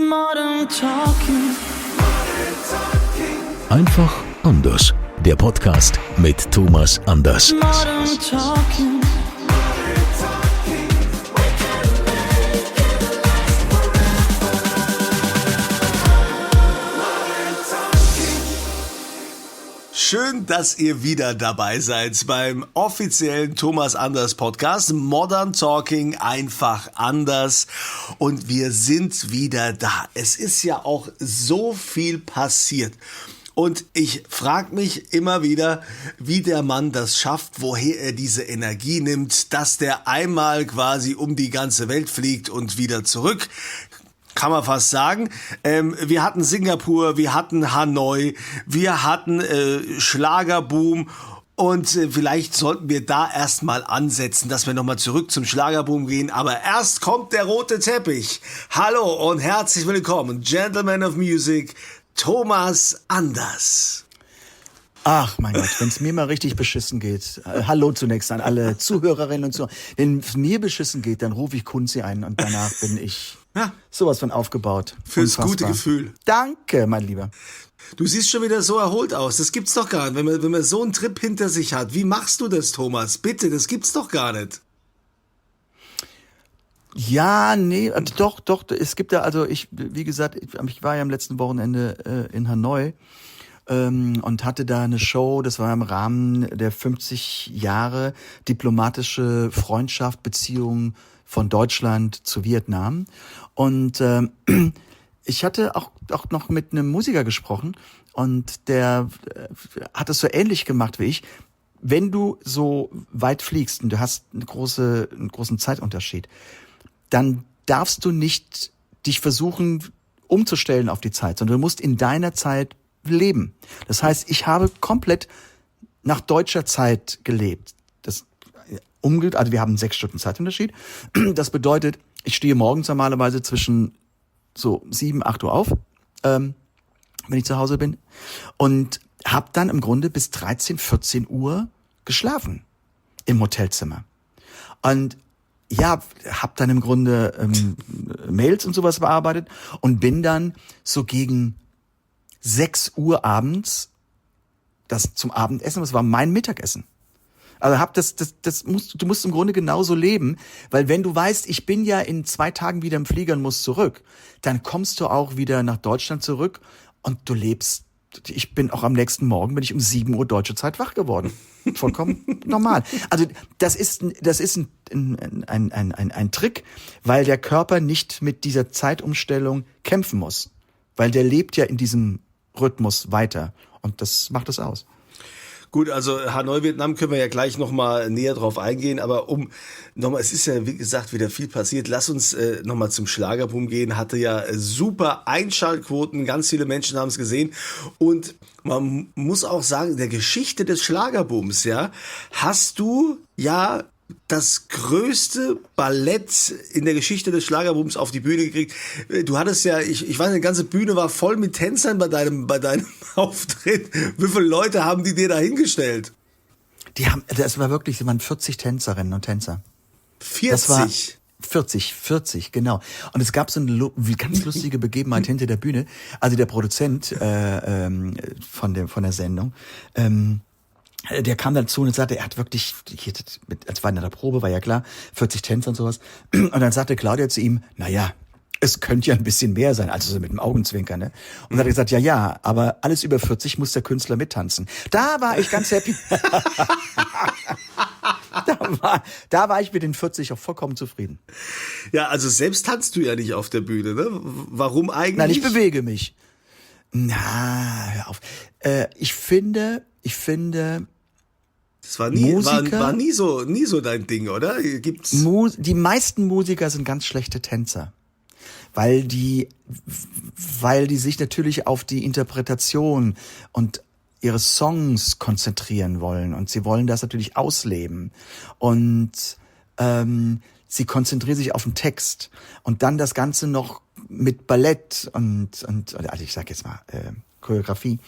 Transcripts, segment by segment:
Modern Talking. Einfach anders. Der Podcast mit Thomas Anders. Modern Talking. Schön, dass ihr wieder dabei seid beim offiziellen Thomas Anders Podcast Modern Talking, einfach anders. Und wir sind wieder da. Es ist ja auch so viel passiert. Und ich frage mich immer wieder, wie der Mann das schafft, woher er diese Energie nimmt, dass der einmal quasi um die ganze Welt fliegt und wieder zurück. Kann man fast sagen. Wir hatten Singapur, wir hatten Hanoi, wir hatten Schlagerboom und vielleicht sollten wir da erstmal ansetzen, dass wir nochmal zurück zum Schlagerboom gehen. Aber erst kommt der rote Teppich. Hallo und herzlich willkommen, Gentleman of Music, Thomas Anders. Ach mein Gott, wenn es mir mal richtig beschissen geht, hallo zunächst an alle Zuhörerinnen und Zuhörer. Wenn es mir beschissen geht, dann rufe ich Kunzi ein und danach bin ich sowas von aufgebaut. Fürs Unfassbar. gute Gefühl. Danke, mein Lieber. Du siehst schon wieder so erholt aus. Das gibt's doch gar nicht. Wenn man so einen Trip hinter sich hat. Wie machst du das, Thomas? Bitte, das gibt's doch gar nicht. Ja, nee, doch, es gibt ja, also wie gesagt, ich war ja am letzten Wochenende in Hanoi und hatte da eine Show, das war im Rahmen der 50 Jahre diplomatische Freundschaft, Beziehung von Deutschland zu Vietnam. Und ich hatte auch noch mit einem Musiker gesprochen und der hat es so ähnlich gemacht wie ich. Wenn du so weit fliegst und du hast einen großen Zeitunterschied, dann darfst du nicht dich versuchen umzustellen auf die Zeit, sondern du musst in deiner Zeit leben. Das heißt, ich habe komplett nach deutscher Zeit gelebt. Also wir haben 6 Stunden Zeitunterschied. Das bedeutet, ich stehe morgens normalerweise zwischen so 7, 8 Uhr auf, wenn ich zu Hause bin, und habe dann im Grunde bis 13, 14 Uhr geschlafen im Hotelzimmer. Und ja, habe dann im Grunde Mails und sowas bearbeitet und bin dann so gegen 6 Uhr abends das zum Abendessen, das war mein Mittagessen. Also du musst im Grunde genauso leben, weil wenn du weißt, ich bin ja in 2 Tagen wieder im Flieger und muss zurück, dann kommst du auch wieder nach Deutschland zurück und du lebst. Ich bin auch am nächsten Morgen, bin ich um 7 Uhr deutsche Zeit wach geworden. Vollkommen normal. Also das ist ein Trick, weil der Körper nicht mit dieser Zeitumstellung kämpfen muss. Weil der lebt ja in diesem Rhythmus weiter und das macht es aus. Gut, also Hanoi, Vietnam können wir ja gleich nochmal näher drauf eingehen, aber es ist ja wie gesagt wieder viel passiert. Lass uns nochmal zum Schlagerboom gehen, hatte ja super Einschaltquoten, ganz viele Menschen haben es gesehen und man muss auch sagen, in der Geschichte des Schlagerbooms, ja, hast du ja das größte Ballett in der Geschichte des Schlagerbooms auf die Bühne gekriegt. Du hattest ja, ich weiß, die ganze Bühne war voll mit Tänzern bei deinem Auftritt. Wie viele Leute haben die dir da hingestellt? Das war wirklich, es waren 40 Tänzerinnen und Tänzer. 40? Das war 40, genau. Und es gab so eine ganz lustige Begebenheit hinter der Bühne. Also der Produzent von der Sendung, der kam dann zu und sagte, er hat wirklich, als war in der Probe, war ja klar, 40 Tänzer und sowas. Und dann sagte Claudia zu ihm, naja, es könnte ja ein bisschen mehr sein, also so mit dem Augenzwinkern, ne? Und dann hat er gesagt, ja, aber alles über 40 muss der Künstler mittanzen. Da war ich ganz happy. Da war ich mit den 40 auch vollkommen zufrieden. Ja, also selbst tanzt du ja nicht auf der Bühne, ne? Warum eigentlich? Nein, ich bewege mich. Na, hör auf. Ich finde, das war nie so dein Ding, oder? Die meisten Musiker sind ganz schlechte Tänzer. Weil die sich natürlich auf die Interpretation und ihre Songs konzentrieren wollen und sie wollen das natürlich ausleben und sie konzentrieren sich auf den Text und dann das Ganze noch mit Ballett und also ich sag jetzt mal Choreografie,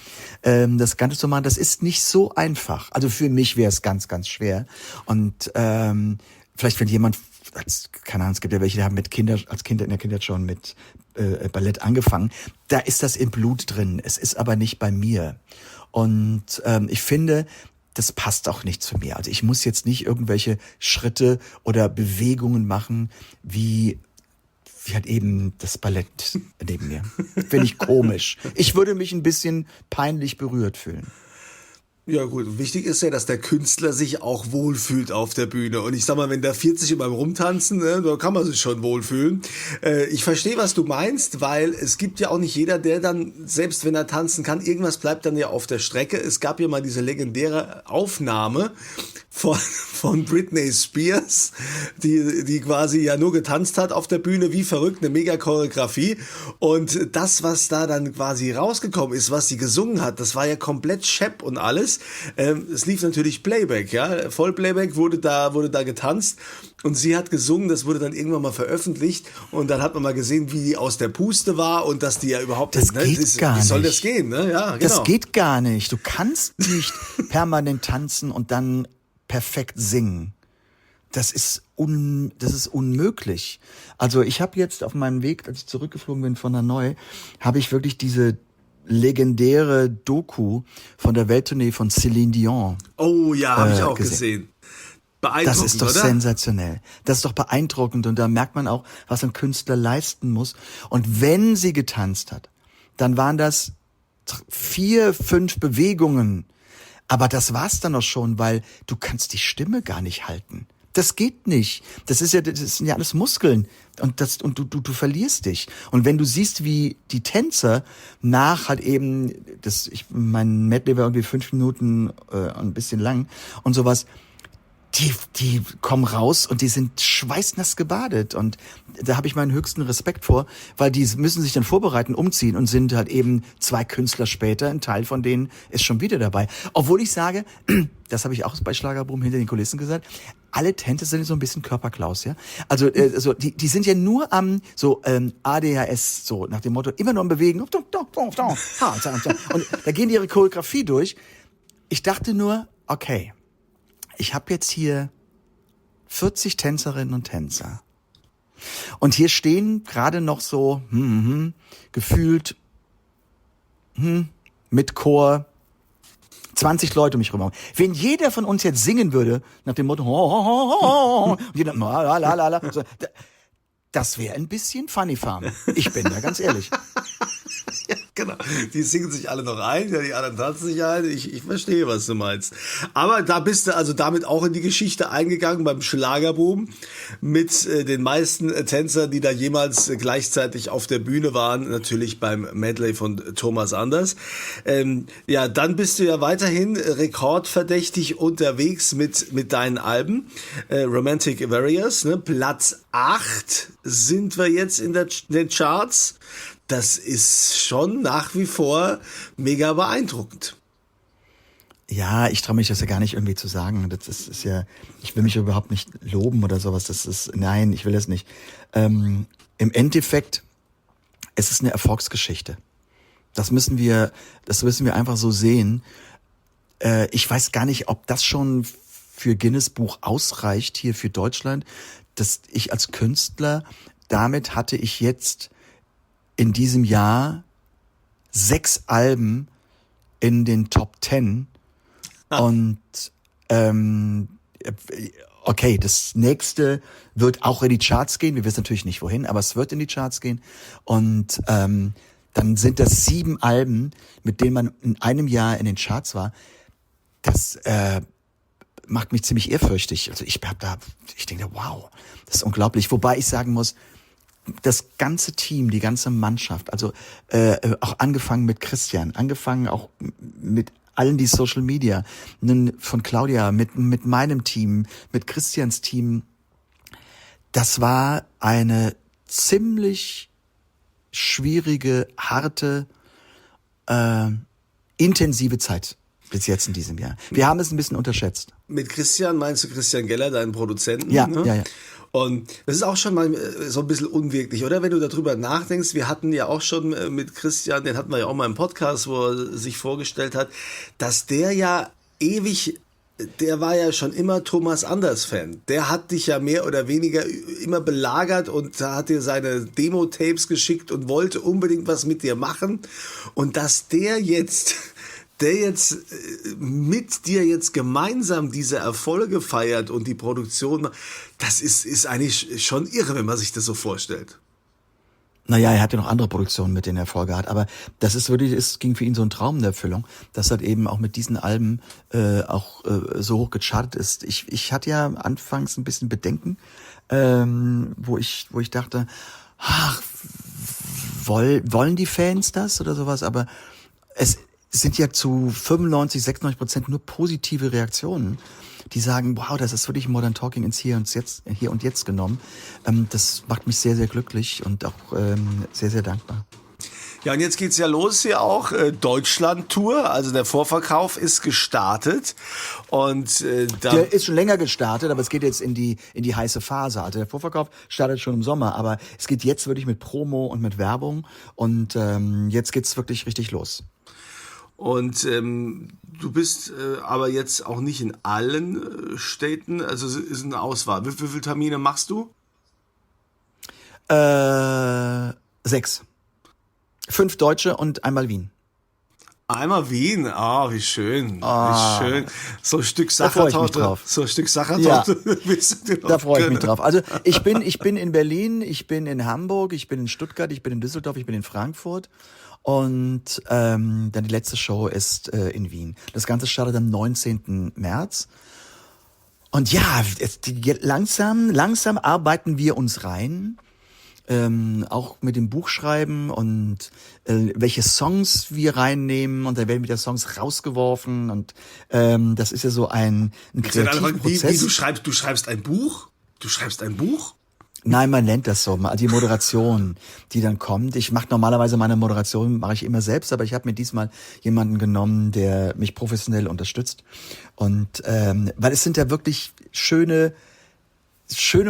das Ganze zu machen, das ist nicht so einfach. Also für mich wäre es ganz, ganz schwer und vielleicht wenn jemand, keine Ahnung, es gibt ja welche, die haben als Kinder in der Kindheit schon mit Ballett angefangen, da ist das im Blut drin. Es ist aber nicht bei mir. Und ich finde, das passt auch nicht zu mir. Also ich muss jetzt nicht irgendwelche Schritte oder Bewegungen machen, wie halt eben das Ballett neben mir. Finde ich komisch. Ich würde mich ein bisschen peinlich berührt fühlen. Ja gut, wichtig ist ja, dass der Künstler sich auch wohlfühlt auf der Bühne. Und ich sag mal, wenn da 40 beim Rumtanzen, ne, da kann man sich schon wohlfühlen. Ich verstehe, was du meinst, weil es gibt ja auch nicht jeder, der dann, selbst wenn er tanzen kann, irgendwas bleibt dann ja auf der Strecke. Es gab ja mal diese legendäre Aufnahme von Britney Spears, die quasi ja nur getanzt hat auf der Bühne, wie verrückt, eine Mega-Choreografie. Und das, was da dann quasi rausgekommen ist, was sie gesungen hat, das war ja komplett schepp und alles. Es lief natürlich Playback, ja. Vollplayback wurde da getanzt und sie hat gesungen, das wurde dann irgendwann mal veröffentlicht und dann hat man mal gesehen, wie die aus der Puste war und dass die ja überhaupt das geht gar nicht. Wie soll das gehen, ne? Ja, genau. Das geht gar nicht. Du kannst nicht permanent tanzen und dann perfekt singen. Das ist unmöglich. Also ich habe jetzt auf meinem Weg, als ich zurückgeflogen bin von Hanoi, habe ich wirklich diese legendäre Doku von der Welttournee von Celine Dion. Oh ja, habe ich auch gesehen. Beeindruckend, das ist doch oder? sensationell. Das ist doch beeindruckend und da merkt man auch, was ein Künstler leisten muss. Und wenn sie getanzt hat, dann waren das 4, 5 Bewegungen. Aber das war's dann auch schon, weil du kannst die Stimme gar nicht halten. Das geht nicht. Das sind ja alles Muskeln und du verlierst dich. Und wenn du siehst, wie die Tänzer nach halt eben mein Medley war irgendwie 5 Minuten ein bisschen lang und sowas, die kommen raus und die sind schweißnass gebadet und da habe ich meinen höchsten Respekt vor, weil die müssen sich dann vorbereiten, umziehen und sind halt eben 2 Künstler später, ein Teil von denen ist schon wieder dabei. Obwohl ich sage, das habe ich auch bei Schlagerboom hinter den Kulissen gesagt, alle Tänzer sind so ein bisschen Körperklaus, ja. Also die sind ja nur am ADHS, so nach dem Motto, immer nur am Bewegen. Und da gehen die ihre Choreografie durch. Ich dachte nur, okay, ich habe jetzt hier 40 Tänzerinnen und Tänzer. Und hier stehen gerade noch so gefühlt mit Chor 20 Leute um mich rum. Wenn jeder von uns jetzt singen würde, nach dem Motto, und jeder, so, das wäre ein bisschen Funny Farm. Ich bin da ganz ehrlich. Ja, genau. Die singen sich alle noch ein, ja, die anderen tanzen sich ein. Ich verstehe, was du meinst. Aber da bist du also damit auch in die Geschichte eingegangen beim Schlagerboom mit den meisten Tänzern, die da jemals gleichzeitig auf der Bühne waren, natürlich beim Medley von Thomas Anders. Ja, dann bist du ja weiterhin rekordverdächtig unterwegs mit deinen Alben. Romantic Warriors, ne? Platz 8 sind wir jetzt in den Charts. Das ist schon nach wie vor mega beeindruckend. Ja, ich traue mich das ja gar nicht irgendwie zu sagen. Das ist ja, ich will mich überhaupt nicht loben oder sowas. Nein, ich will das nicht. Im Endeffekt, es ist eine Erfolgsgeschichte. Das müssen wir einfach so sehen. Ich weiß gar nicht, ob das schon für Guinness Buch ausreicht hier für Deutschland, dass ich als Künstler, damit hatte ich jetzt in diesem Jahr 6 Alben in den Top 10 und okay, das nächste wird auch in die Charts gehen. Wir wissen natürlich nicht wohin, aber es wird in die Charts gehen und dann sind das 7 Alben, mit denen man in einem Jahr in den Charts war. Das macht mich ziemlich ehrfürchtig. Also ich denke, wow, das ist unglaublich. Wobei ich sagen muss, das ganze Team, die ganze Mannschaft, also auch angefangen mit Christian, angefangen auch mit allen die Social Media, von Claudia, mit meinem Team, mit Christians Team, das war eine ziemlich schwierige, harte, intensive Zeit bis jetzt in diesem Jahr. Wir haben es ein bisschen unterschätzt. Mit Christian meinst du Christian Geller, deinen Produzenten? Ja, ne? ja. Und das ist auch schon mal so ein bisschen unwirklich, oder? Wenn du darüber nachdenkst, wir hatten ja auch schon mit Christian, den hatten wir ja auch mal im Podcast, wo er sich vorgestellt hat, dass der ja ewig der war ja schon immer Thomas Anders-Fan. Der hat dich ja mehr oder weniger immer belagert und hat dir seine Demo-Tapes geschickt und wollte unbedingt was mit dir machen. Und dass der jetzt mit dir jetzt gemeinsam diese Erfolge feiert und die Produktion, das ist eigentlich schon irre, wenn man sich das so vorstellt. Naja, er hat ja noch andere Produktionen, mit denen er Erfolge hat, aber das ist wirklich, es ging für ihn so ein Traum in Erfüllung, dass er eben auch mit diesen Alben so hoch gechartet ist. Ich hatte ja anfangs ein bisschen Bedenken, wo ich dachte, ach, wollen die Fans das oder sowas, aber es sind ja zu 95-96% nur positive Reaktionen, die sagen, wow, das ist wirklich Modern Talking ins Hier und Jetzt genommen. Das macht mich sehr, sehr glücklich und auch sehr, sehr dankbar. Ja, und jetzt geht's ja los hier auch, Deutschland-Tour, also der Vorverkauf ist gestartet und der ist schon länger gestartet, aber es geht jetzt in die heiße Phase. Also der Vorverkauf startet schon im Sommer, aber es geht jetzt wirklich mit Promo und mit Werbung und jetzt geht's wirklich richtig los. Und du bist aber jetzt auch nicht in allen Städten, also es ist eine Auswahl. Wie viele Termine machst du? 6. 5 Deutsche und einmal Wien. Einmal Wien, wie schön, wie schön. So ein Stück Da freue ich mich Sachertorte, drauf. so ein Stück Sachertorte. Ja. willst du dir noch Da freue ich mich gönnen? drauf. Also ich bin in Berlin, ich bin in Hamburg, ich bin in Stuttgart, ich bin in Düsseldorf, ich bin in Frankfurt. Und dann die letzte Show ist in Wien. Das Ganze startet am 19. März. Und ja, langsam arbeiten wir uns rein. Auch mit dem Buchschreiben und welche Songs wir reinnehmen. Und dann werden wieder Songs rausgeworfen. Und das ist ja so ein Kreativprozess. Du schreibst ein Buch? Du schreibst ein Buch? Nein, man nennt das so, die Moderation, die dann kommt. Ich mache normalerweise meine Moderation, mache ich immer selbst, aber ich habe mir diesmal jemanden genommen, der mich professionell unterstützt. Und weil es sind ja wirklich schöne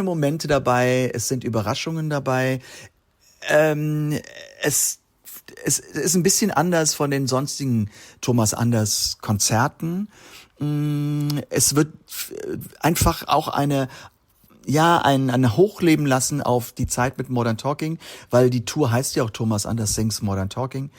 Momente dabei, es sind Überraschungen dabei. Es ist ein bisschen anders von den sonstigen Thomas Anders Konzerten. Es wird einfach auch ein Hochleben lassen auf die Zeit mit Modern Talking, weil die Tour heißt ja auch Thomas Anders Sings Modern Talking.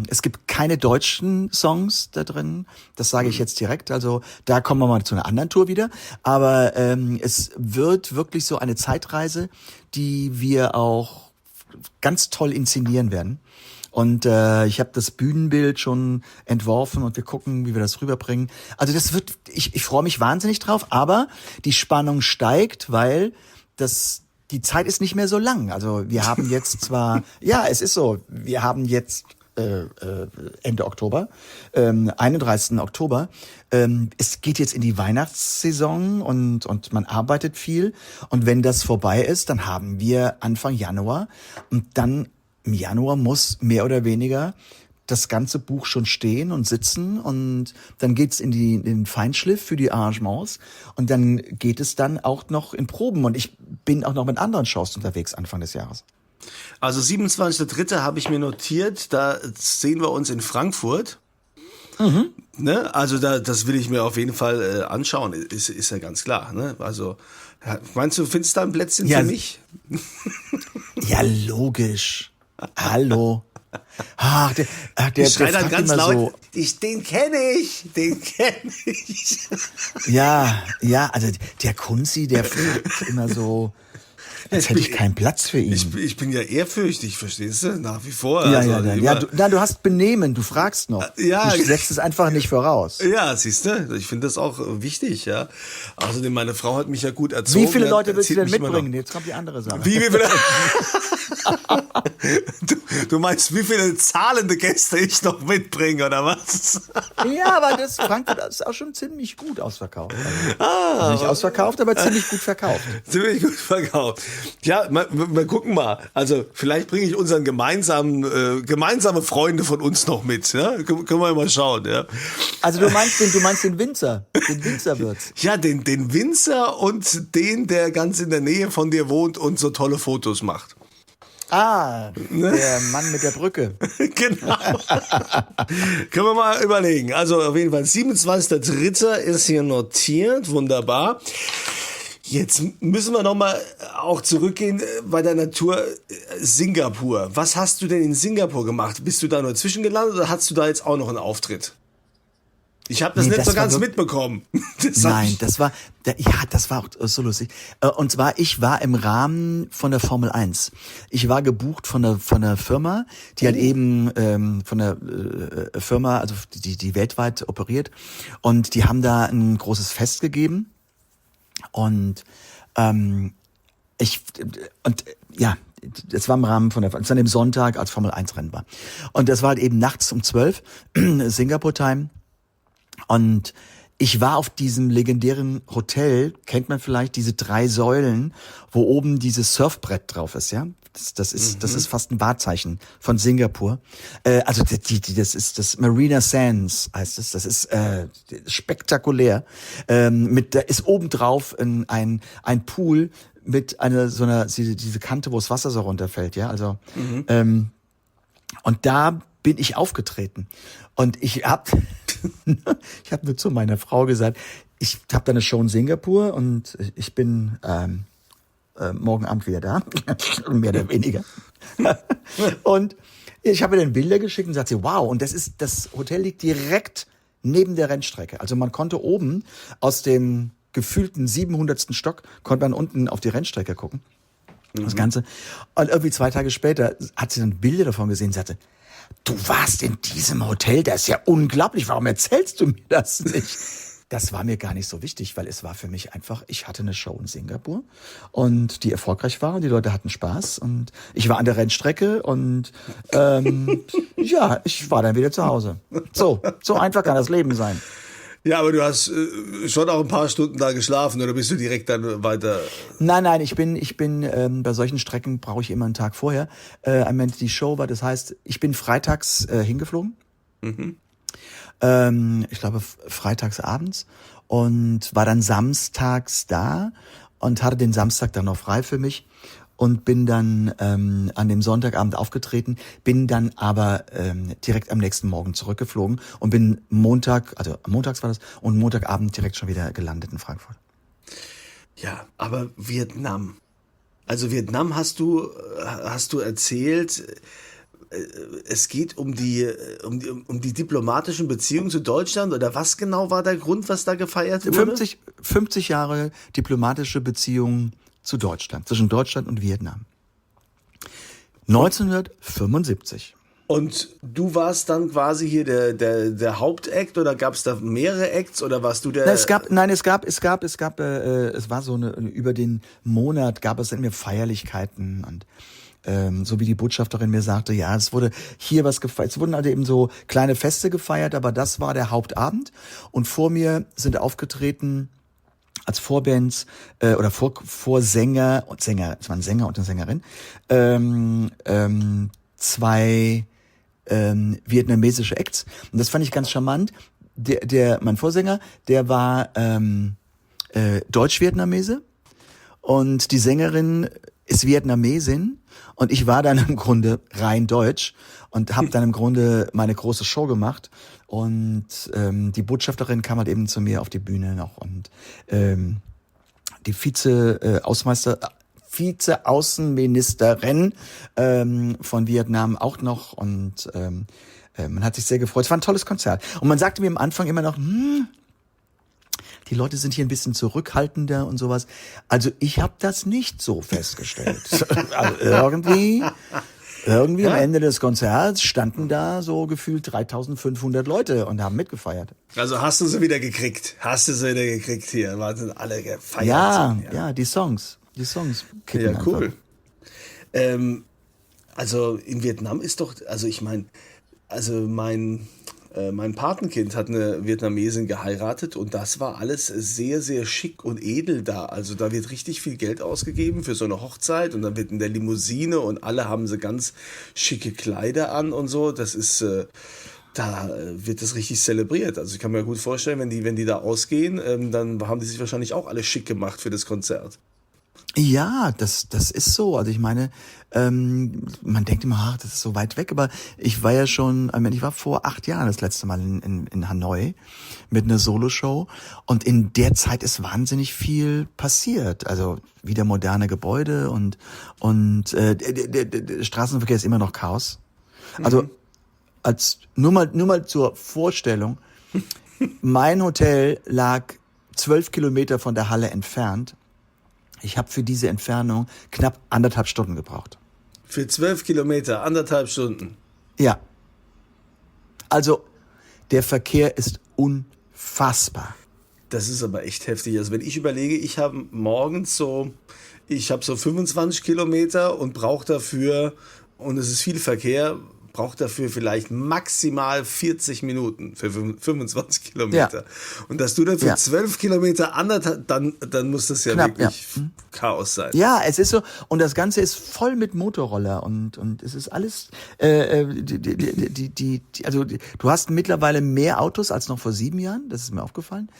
Es gibt keine deutschen Songs da drin, das sage ich jetzt direkt, also da kommen wir mal zu einer anderen Tour wieder, aber es wird wirklich so eine Zeitreise, die wir auch ganz toll inszenieren werden. Und ich habe das Bühnenbild schon entworfen und wir gucken, wie wir das rüberbringen. Also ich freue mich wahnsinnig drauf, aber die Spannung steigt, weil die Zeit ist nicht mehr so lang. Also wir haben jetzt zwar, ja, es ist so, wir haben jetzt Ende Oktober, 31. Oktober. Es geht jetzt in die Weihnachtssaison und man arbeitet viel. Und wenn das vorbei ist, dann haben wir Anfang Januar und dann im Januar muss mehr oder weniger das ganze Buch schon stehen und sitzen und dann geht's in den Feinschliff für die Arrangements und dann geht es dann auch noch in Proben und ich bin auch noch mit anderen Shows unterwegs Anfang des Jahres. Also 27.3. habe ich mir notiert, da sehen wir uns in Frankfurt. Ne? Also das will ich mir auf jeden Fall anschauen, ist ja ganz klar. Ne? Also meinst du, findest du da ein Plätzchen für mich? Ja, logisch. Hallo. Ach, der schreit dann fragt ganz immer laut, so. den kenne ich. Ja, also der Kunzi, der fragt immer so, als hätte ich keinen Platz für ihn. Ich bin ja ehrfürchtig, verstehst du? Nach wie vor. Ja, also du hast Benehmen, du fragst noch. Ja. Du setzt es einfach nicht voraus. Ja, siehst du, ich finde das auch wichtig, ja. Außerdem, meine Frau hat mich ja gut erzogen. Wie viele Leute willst du denn erzählt mich immer mitbringen? Jetzt kommt die andere Sache. Wie viele? Du meinst, wie viele zahlende Gäste ich noch mitbringe, oder was? Ja, aber Frankfurt ist auch schon ziemlich gut ausverkauft. Also nicht ausverkauft, aber ziemlich gut verkauft. Ziemlich gut verkauft. Ja, wir gucken mal. Also vielleicht bringe ich unseren gemeinsame Freunde von uns noch mit. Ja? Können wir mal schauen. Ja? Also du meinst den Winzer, den Winzerwirt. Ja, den Winzer und den, der ganz in der Nähe von dir wohnt und so tolle Fotos macht. Der Mann mit der Brücke. Genau. Können wir mal überlegen. Also auf jeden Fall 27.03. ist hier notiert. Wunderbar. Jetzt müssen wir nochmal auch zurückgehen bei deiner Tour Singapur. Was hast du denn in Singapur gemacht? Bist du da nur zwischengelandet oder hast du da jetzt auch noch einen Auftritt? Ich habe das nicht so ganz mitbekommen. Nein, das war auch so lustig. Und zwar, ich war im Rahmen von der Formel 1. Ich war gebucht von der Firma, die halt eben von der Firma, also die weltweit operiert. Und die haben da ein großes Fest gegeben. Und das war im Rahmen von das war an dem Sonntag, als Formel 1 Rennen war. Und das war halt eben nachts um 12, Singapore Time. Und ich war auf diesem legendären Hotel, kennt man vielleicht, diese 3 Säulen, wo oben dieses Surfbrett drauf ist, ja? Das ist fast ein Wahrzeichen von Singapur. Also das ist das Marina Sands heißt es. Das ist spektakulär. Da ist obendrauf ein Pool mit diese Kante, wo das Wasser so runterfällt, ja? Also und da bin ich aufgetreten. Und ich hab nur zu meiner Frau gesagt, ich habe da eine Show in Singapur und ich bin morgen Abend wieder da, mehr oder weniger. Und ich habe ihr dann Bilder geschickt und sagt sie, wow, und das Hotel liegt direkt neben der Rennstrecke. Also man konnte oben aus dem gefühlten 700. Stock, konnte man unten auf die Rennstrecke gucken. Das Ganze. Und irgendwie 2 Tage später hat sie dann Bilder davon gesehen und sagte, du warst in diesem Hotel, das ist ja unglaublich, warum erzählst du mir das nicht? Das war mir gar nicht so wichtig, weil es war für mich einfach, ich hatte eine Show in Singapur und die erfolgreich war, die Leute hatten Spaß und ich war an der Rennstrecke und ja, ich war dann wieder zu Hause. So einfach kann das Leben sein. Ja, aber du hast schon auch ein paar Stunden da geschlafen oder bist du direkt dann weiter? Nein, ich bin bei solchen Strecken brauche ich immer einen Tag vorher. Die Show war, das heißt, ich bin freitags hingeflogen. Ich glaube freitags abends und war dann samstags da und hatte den Samstag dann noch frei für mich und bin dann an dem Sonntagabend aufgetreten, bin dann aber direkt am nächsten Morgen zurückgeflogen und bin montags war das, und Montagabend direkt schon wieder gelandet in Frankfurt. Ja, aber Vietnam. Also Vietnam hast du erzählt, es geht um die diplomatischen Beziehungen zu Deutschland oder was genau war der Grund, was da gefeiert wurde? 50 Jahre diplomatische Beziehungen zu Deutschland, zwischen Deutschland und Vietnam. 1975. Und du warst dann quasi hier der Hauptakt oder gab es da mehrere Acts oder warst du der? Es war so über den Monat gab es mir Feierlichkeiten und so wie die Botschafterin mir sagte, ja, es wurde hier was gefeiert. Es wurden also eben so kleine Feste gefeiert, aber das war der Hauptabend. Und vor mir sind aufgetreten als Vorbands oder Vorsänger und Sänger, es waren Sänger und eine Sängerin, 2 vietnamesische Acts. Und das fand ich ganz charmant. Mein Vorsänger, der war Deutsch-Vietnamese und die Sängerin ist Vietnamesin und ich war dann im Grunde rein deutsch und habe dann im Grunde meine große Show gemacht und die Botschafterin kam halt eben zu mir auf die Bühne noch und die Vize-Außenministerin von Vietnam auch noch und man hat sich sehr gefreut. Es war ein tolles Konzert und man sagte mir am Anfang immer noch, die Leute sind hier ein bisschen zurückhaltender und sowas. Also ich habe das nicht so festgestellt. Also irgendwie am Ende des Konzerts standen da so gefühlt 3.500 Leute und haben mitgefeiert. Also hast du sie wieder gekriegt? Hier? Waren alle gefeiert? Ja, die Songs kicken ja, cool. Also in Vietnam ist doch, also ich meine, mein Patenkind hat eine Vietnamesin geheiratet und das war alles sehr, sehr schick und edel da. Also da wird richtig viel Geld ausgegeben für so eine Hochzeit und dann wird in der Limousine und alle haben so ganz schicke Kleider an und so. Das ist, da wird das richtig zelebriert. Also ich kann mir gut vorstellen, wenn die da ausgehen, dann haben die sich wahrscheinlich auch alle schick gemacht für das Konzert. Ja, das ist so. Also ich meine, man denkt immer, ach, das ist so weit weg, aber ich war ja schon, ich war vor 8 Jahren das letzte Mal in Hanoi mit einer Soloshow und in der Zeit ist wahnsinnig viel passiert. Also wieder moderne Gebäude und der Straßenverkehr ist immer noch Chaos. Also nur mal zur Vorstellung, mein Hotel lag 12 Kilometer von der Halle entfernt. Ich habe für diese Entfernung knapp 1,5 Stunden gebraucht. Für 12 Kilometer, 1,5 Stunden. Ja. Also, der Verkehr ist unfassbar. Das ist aber echt heftig. Also wenn ich überlege, ich habe morgens so 25 Kilometer und brauche dafür, und es ist viel Verkehr, braucht dafür vielleicht maximal 40 Minuten für 25 Kilometer. Ja. Und dass du dann für 12 Kilometer dann muss das ja Knapp, wirklich Chaos sein. Ja, es ist so, und das Ganze ist voll mit Motorroller und es ist alles, also du hast mittlerweile mehr Autos als noch vor 7 Jahren, das ist mir aufgefallen,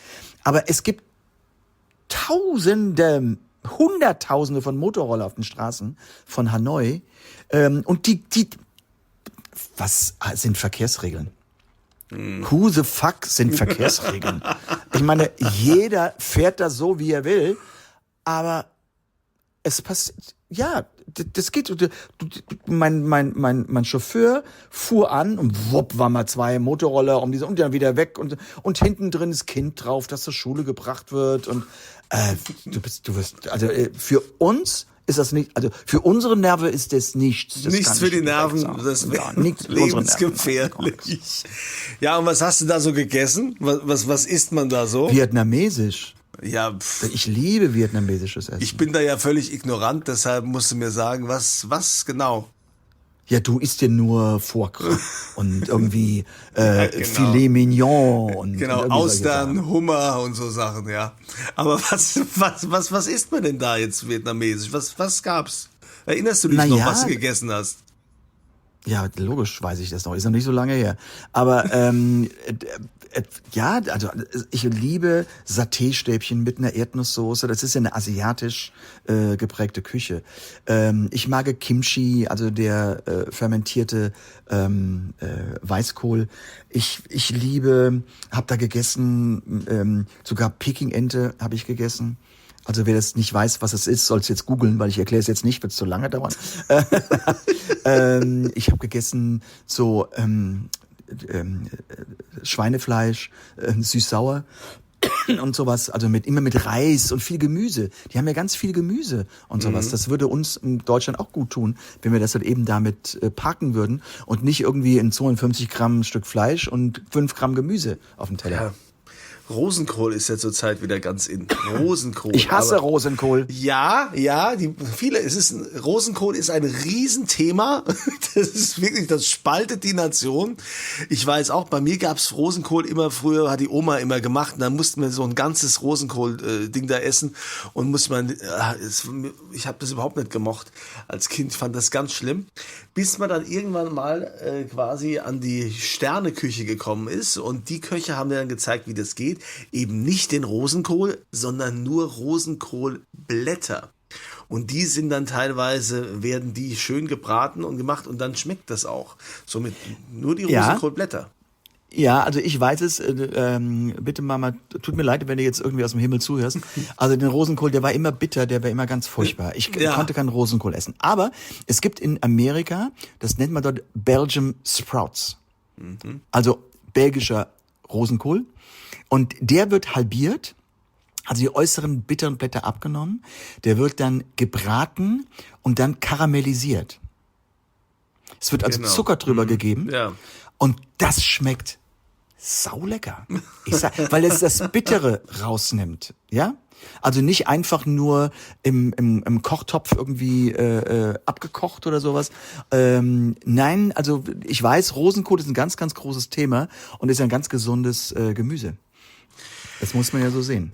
aber es gibt Hunderttausende von Motorroller auf den Straßen von Hanoi, und was sind Verkehrsregeln? Who the fuck sind Verkehrsregeln? Ich meine, jeder fährt da so, wie er will, aber es passiert, ja, das geht. Mein Chauffeur fuhr an und wupp war mal 2 Motorroller und dann wieder weg und hinten drin ist Kind drauf, das zur Schule gebracht wird und für uns ist das nicht, also für unsere Nerven ist das nichts. Das nichts für die Nerven, das wäre lebensgefährlich. Ja, und was hast du da so gegessen? Was isst man da so? Vietnamesisch. Ja, ich liebe vietnamesisches Essen. Ich bin da ja völlig ignorant, deshalb musst du mir sagen, was genau? Ja, du isst ja nur Foie Gras und irgendwie Filet Mignon und genau, und Austern, Hummer und so Sachen, ja. Aber was isst man denn da jetzt vietnamesisch? Was gab's? Erinnerst du dich noch, was du gegessen hast? Ja, logisch weiß ich das noch. Ist noch nicht so lange her. Aber ja, also ich liebe Saté-Stäbchen mit einer Erdnusssoße. Das ist ja eine asiatisch geprägte Küche. Ich mag Kimchi, also der fermentierte Weißkohl. Ich liebe, hab da gegessen, sogar Peking-Ente habe ich gegessen. Also wer das nicht weiß, was es ist, soll es jetzt googeln, weil ich erkläre es jetzt nicht, wird es zu lange dauern. Ich habe gegessen so Schweinefleisch, süß-sauer und sowas, also immer mit Reis und viel Gemüse. Die haben ja ganz viel Gemüse und sowas. Das würde uns in Deutschland auch gut tun, wenn wir das halt eben damit parken würden und nicht irgendwie in 52 Gramm Stück Fleisch und 5 Gramm Gemüse auf dem Teller. Ja. Rosenkohl ist ja zurzeit wieder ganz in. Rosenkohl. Ich hasse Rosenkohl. Ja, Rosenkohl ist ein Riesenthema. Das ist wirklich, das spaltet die Nation. Ich weiß auch, bei mir gab's Rosenkohl immer früher, hat die Oma immer gemacht, und dann musste man so ein ganzes Rosenkohl-Ding da essen und ich habe das überhaupt nicht gemocht als Kind, fand das ganz schlimm, bis man dann irgendwann mal quasi an die Sterneküche gekommen ist und die Köche haben mir dann gezeigt, wie das geht. Eben nicht den Rosenkohl, sondern nur Rosenkohlblätter. Und die sind dann werden die schön gebraten und gemacht und dann schmeckt das auch. Somit nur die Rosenkohlblätter. Ja, also ich weiß es, bitte Mama, tut mir leid, wenn du jetzt irgendwie aus dem Himmel zuhörst. Also den Rosenkohl, der war immer bitter, der war immer ganz furchtbar. Ich konnte keinen Rosenkohl essen. Aber es gibt in Amerika, das nennt man dort Belgium Sprouts. Also belgischer Rosenkohl. Und der wird halbiert, also die äußeren bitteren Blätter abgenommen. Der wird dann gebraten und dann karamellisiert. Es wird also Zucker drüber gegeben. Ja. Und das schmeckt saulecker. Weil es das Bittere rausnimmt, ja? Also nicht einfach nur im Kochtopf irgendwie abgekocht oder sowas. Nein, also ich weiß, Rosenkohl ist ein ganz, ganz großes Thema und ist ein ganz gesundes Gemüse. Das muss man ja so sehen.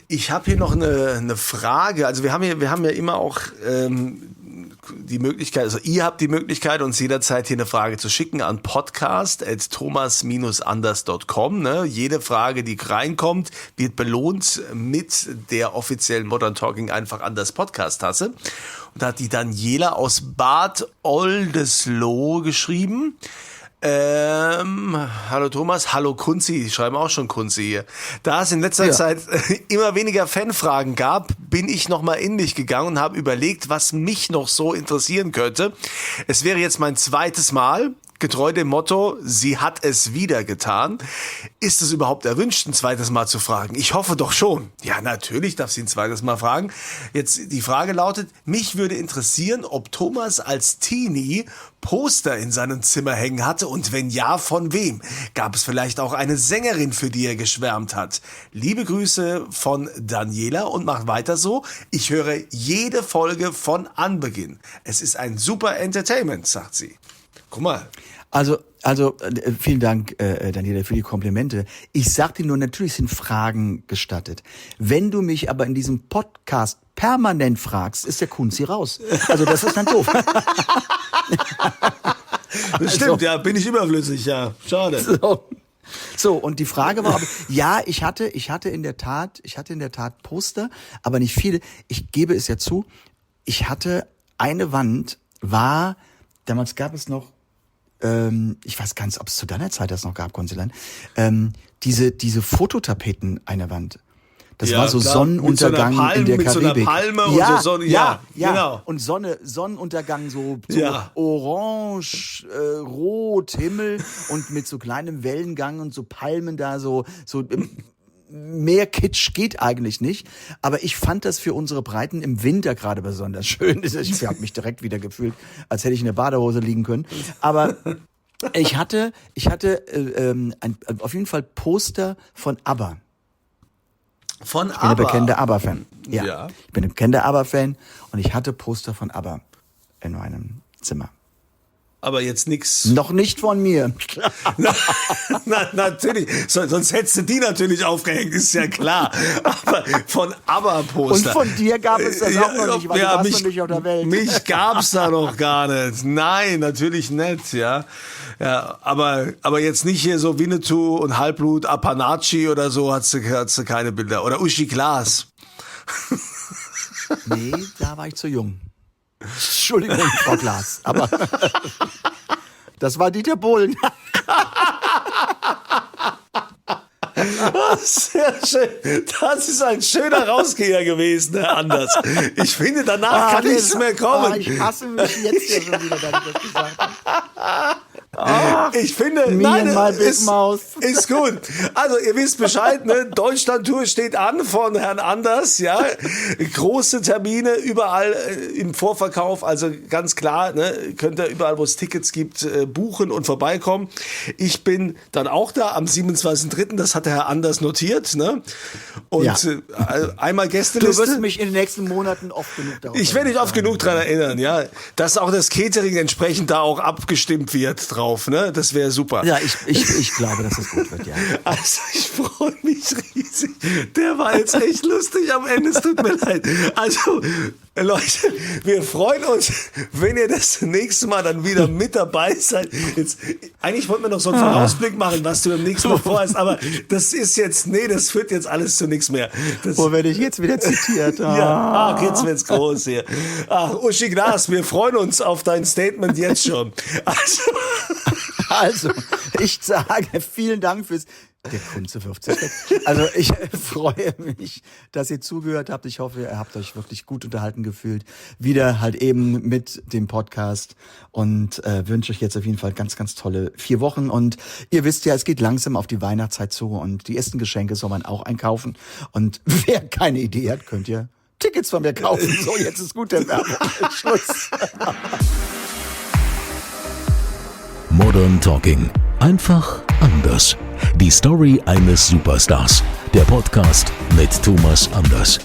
Ich habe hier noch eine Frage. Also wir haben ja immer auch die Möglichkeit, also ihr habt die Möglichkeit, uns jederzeit hier eine Frage zu schicken an podcast@thomas-anders.com. Ne? Jede Frage, die reinkommt, wird belohnt mit der offiziellen Modern Talking einfach anders Podcast-Tasse. Und da hat die Daniela aus Bad Oldesloe geschrieben. Hallo Thomas, hallo Kunzi, die schreiben auch schon Kunzi hier. Da es in letzter Zeit immer weniger Fanfragen gab, bin ich nochmal in mich gegangen und habe überlegt, was mich noch so interessieren könnte. Es wäre jetzt mein zweites Mal, getreu dem Motto, sie hat es wieder getan. Ist es überhaupt erwünscht, ein zweites Mal zu fragen? Ich hoffe doch schon. Ja, natürlich darf sie ein zweites Mal fragen. Jetzt die Frage lautet, mich würde interessieren, ob Thomas als Teenie Poster in seinem Zimmer hängen hatte und wenn ja, von wem? Gab es vielleicht auch eine Sängerin, für die er geschwärmt hat? Liebe Grüße von Daniela und macht weiter so. Ich höre jede Folge von Anbeginn. Es ist ein super Entertainment, sagt sie. Guck mal. Also vielen Dank, Daniela, für die Komplimente. Ich sag dir nur, natürlich sind Fragen gestattet. Wenn du mich aber in diesem Podcast permanent fragst, ist der Kunzi raus. Also das ist dann doof. Das stimmt, ja, bin ich überflüssig, ja. Schade. So, und die Frage war, ja, ich hatte in der Tat Poster, aber nicht viele. Ich gebe es ja zu, ich hatte eine Wand, damals gab es noch, ich weiß gar nicht, ob es zu deiner Zeit das noch gab, Konsulan, diese Fototapeten einer Wand. Das war so klar, Sonnenuntergang mit so in der Karibik. Mit so einer Palme ja, und so Sonne, ja, genau. Und Sonnenuntergang so orange, rot, Himmel und mit so kleinem Wellengang und so Palmen da so mehr Kitsch geht eigentlich nicht, aber ich fand das für unsere Breiten im Winter gerade besonders schön. Ich habe mich direkt wieder gefühlt, als hätte ich in der Badehose liegen können. Aber ich hatte auf jeden Fall Poster von ABBA. Ich bin ein bekennender ABBA-Fan. Ja. Ich bin ein bekennender ABBA-Fan und ich hatte Poster von ABBA in meinem Zimmer. Aber jetzt nix. Noch nicht von mir. Natürlich. Sonst hättest du die natürlich aufgehängt, ist ja klar. Aber von ABBA-Poster. Und von dir gab es das auch noch nicht, weil du warst noch nicht auf der Welt. Mich gab's da noch gar nicht. Nein, natürlich nicht, ja. Ja, aber jetzt nicht hier so Winnetou und Halbblut Apanachi oder so hast du keine Bilder. Oder Uschi Glas. Nee, da war ich zu jung. Entschuldigung, Frau Glas, aber das war Dieter Bohlen. Sehr schön. Das ist ein schöner Rausgeher gewesen, Herr Anders. Ich finde, danach kann nichts mehr kommen. Ich hasse mich jetzt ja schon wieder, dass ich das gesagt habe. Ich finde, ist gut. Also ihr wisst Bescheid, ne? Deutschland-Tour steht an von Herrn Anders, ja. Große Termine überall im Vorverkauf, also ganz klar, ne? Könnt ihr überall, wo es Tickets gibt, buchen und vorbeikommen. Ich bin dann auch da am 27.03., das hat der Herr Anders notiert, ne? Und einmal Gästeliste. Du wirst mich in den nächsten Monaten oft genug darauf Ich werde dich oft genug daran erinnern, ja, dass auch das Catering entsprechend da auch abgestimmt wird drauf, ne? Das wäre super. Ja, ich glaube, dass es gut wird, ja. Also ich freue mich riesig. Der war jetzt echt lustig am Ende, es tut mir leid. Also Leute, wir freuen uns, wenn ihr das nächste Mal dann wieder mit dabei seid. Jetzt, eigentlich wollten wir noch so einen Vorausblick machen, was du im nächsten Mal vorhast, aber das ist jetzt, das führt jetzt alles zu nichts mehr. Wo werde ich jetzt wieder zitiert? Ja, jetzt wird's groß hier. Ach, Uschi Glas, wir freuen uns auf dein Statement jetzt schon. Also, ich sage vielen Dank fürs... Der Kunze wirft sich weg. Also ich freue mich, dass ihr zugehört habt. Ich hoffe, ihr habt euch wirklich gut unterhalten gefühlt. Wieder halt eben mit dem Podcast und wünsche euch jetzt auf jeden Fall ganz, ganz tolle 4 Wochen. Und ihr wisst ja, es geht langsam auf die Weihnachtszeit zu und die ersten Geschenke soll man auch einkaufen. Und wer keine Idee hat, könnt ihr Tickets von mir kaufen. So, jetzt ist gut der Werbung. Schluss. Modern Talking. Einfach anders. Die Story eines Superstars. Der Podcast mit Thomas Anders.